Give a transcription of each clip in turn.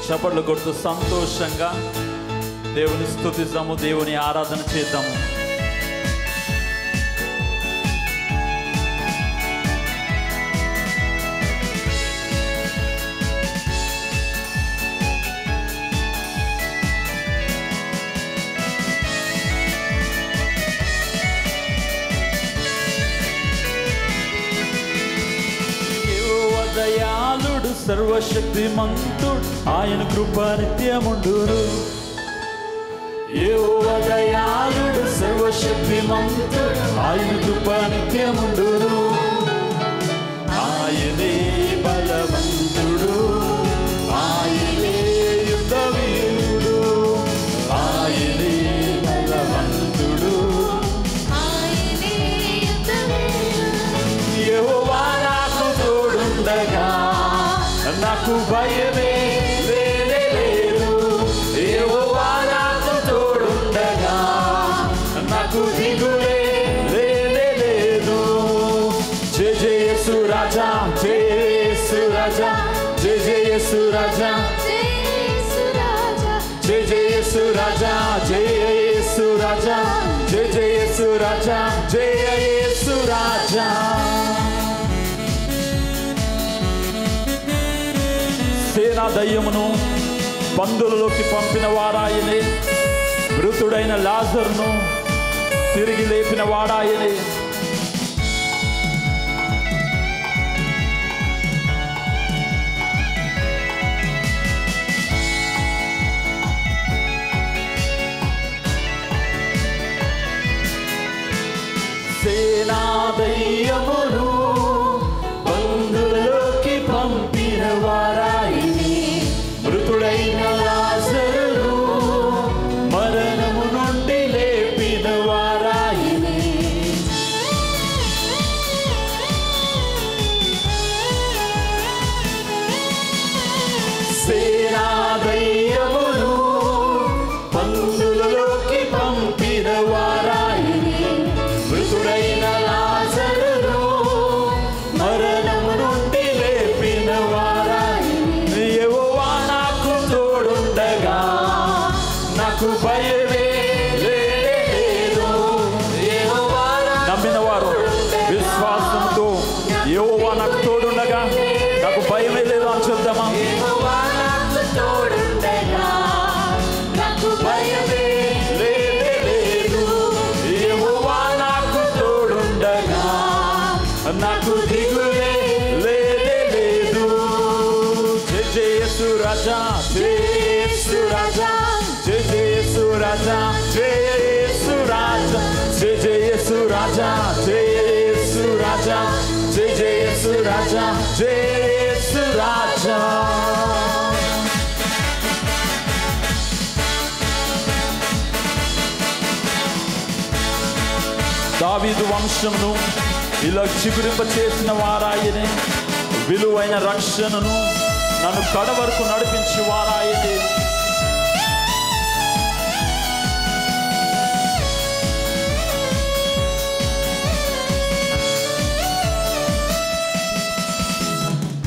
చప్పట్లు కొడుతూ సంతోషంగా దేవుని స్తుతిద్దాము, దేవుని ఆరాధన చేద్దాము. దయాళుడు సర్వశక్తిమంతుడు, ఆయన కృప నిత్యముండును. యెహోవా దయాళుడు సర్వశక్తిమంతుడు, ఆయన కృప నిత్యముండును. ఆయనే బలవంతుడు, ఆయనే యుద్ధవీరుడు, ఆయనే బలవంతుడు, ఆయనే యుద్ధవీరుడు. యెహోవా నాకు తోడుండగా నాకు భయమే లేదు. యెహోవా నాకు తోడుండగా నాకు దిగులే లేదు. జయ జయ యేసు రాజా, జయ యేసు రాజా, జయ జయ యేసు రాజా, జయ జయ యేసు రాజా, జయ యేసు రాజా, జయ జయ యేసు రాజా, జయ యేసు రాజా. సేనా దయ్యమును బంధువులలోకి పంపిన వారాయనే, మృతుడైన లాజరును తిరిగి లేపిన వాడాయనే. సేనా దయ్యమును బంధువులలోకి పంపిన వారాయనే, మృతుడైన లాజరును మరణము నుండి లేపిన వారాయనే. సేనా దయ్యమును బంధువులలోకి పంపిన వారాయనే, మృతుడైన లాజరును మరణము నుండి లేపిన వారాయనే. యెహోవా నాకు తోడుండగా నాకు భయమే లేదు. నమ్మిన వారు విశ్వాసంతో యెహోవా నాకు తోడుండగా నాకు భయమే లేదు అని చెప్దామా? యెహోవా నాకు తోడుండగా నాకు భయమే లేదు. యెహోవా నాకు తోడుండగా నాకు దిగులే లేదు. జయ జయ యేసు రాజా, జయ యేసు రాజా, జయ జయ యేసు రాజా, జయ యేసు రాజా, జయ జయ యేసు రాజా, జయ యేసు రాజా, జయ జయ యేసు రాజా, జయ యేసు రాజా. దావీదు వంశమును ఇలా చిగురింప చేసిన వారాయనే, విలువైన రక్షణను నన్ను కడ వరకు నడిపించి వారాయనే.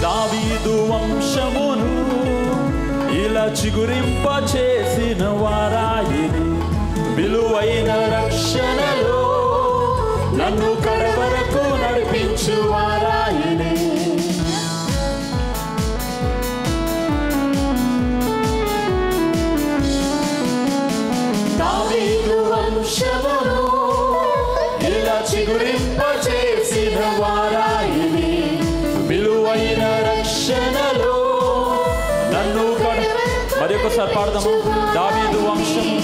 దావీదు వంశమును ఇలా చిగురింప చేసిన వారాయనే, విలువైన రక్షణలో నన్ను కడ వరకు నడిపించు వారాయనే. దావీదు వంశమును ఇలా చిగురింప చేసిన వారాయనే, విలువైన రక్షణలో నన్ను కడ. మరి ఒకసారి పాడదాము. దావీదు వంశము,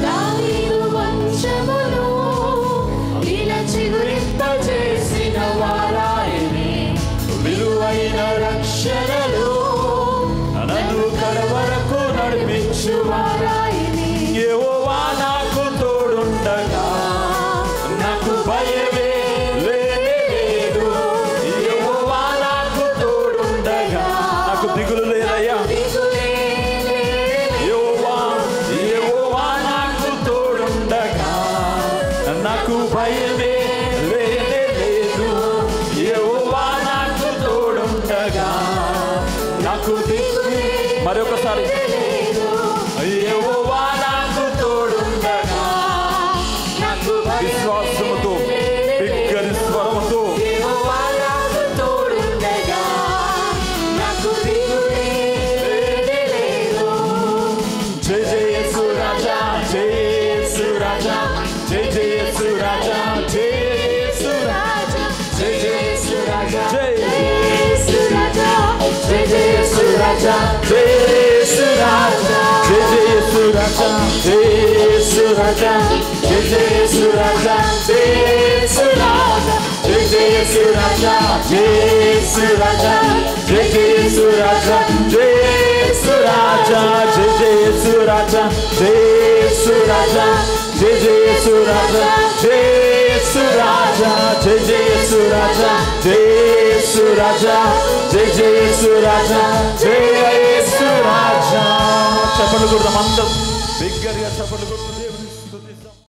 దావీదు వంశమును ఇలా చిగురింప చేసిన వారాయనే, విలువైన రక్షణలో నన్ను కడ వరకు నడిపించు వారాయనే. యెహోవా నాకు తోడుండగా నాకు భయమే లేదు. యెహోవా నాకు తోడుండగా నాకు దిగులు లేదయ్యా. యెహోవా నాకు తోడుండగా నాకు భయమే లేదు. యెహోవా నాకు తోడుండగా నాకు దిగులే మరొకసారి యెహోవా నాకు తోడుండగా నాకు విశ్వాసముతో బిగ్గరి స్వరముతో యెహోవా నాకు తోడుండగా నాకు దిగులే లేదు. జయ జయ యేసు రాజా జయ యేసు రాజా జయ జయ యేసు రాజా జయ యేసు రాజా జయ జయ యేసు రాజా జయ యేసు రాజా జయ జయ యేసు రాజా జయ యేసు రాజా జయ జయ యేసు రాజా జయ యేసు రాజా జయ జయ యేసు రాజా జయ యేసు రాజా జయ జయ యేసు రాజా జయ యేసు రాజా జయ జయ యేసు రాజా జయ యేసు రాజా జయ జయ యేసు రాజా జయ యేసు రాజా జయ జయ యేసు రాజా జయ యేసు రాజా జయ జయ యేసు రాజా జయ యేసు రాజా జయ జయ యేసు రాజా జయ యేసు రాజా. చప్పట్లు కొడదాం అందరం బిగ్గరగా చప్పట్లు కొడదాం.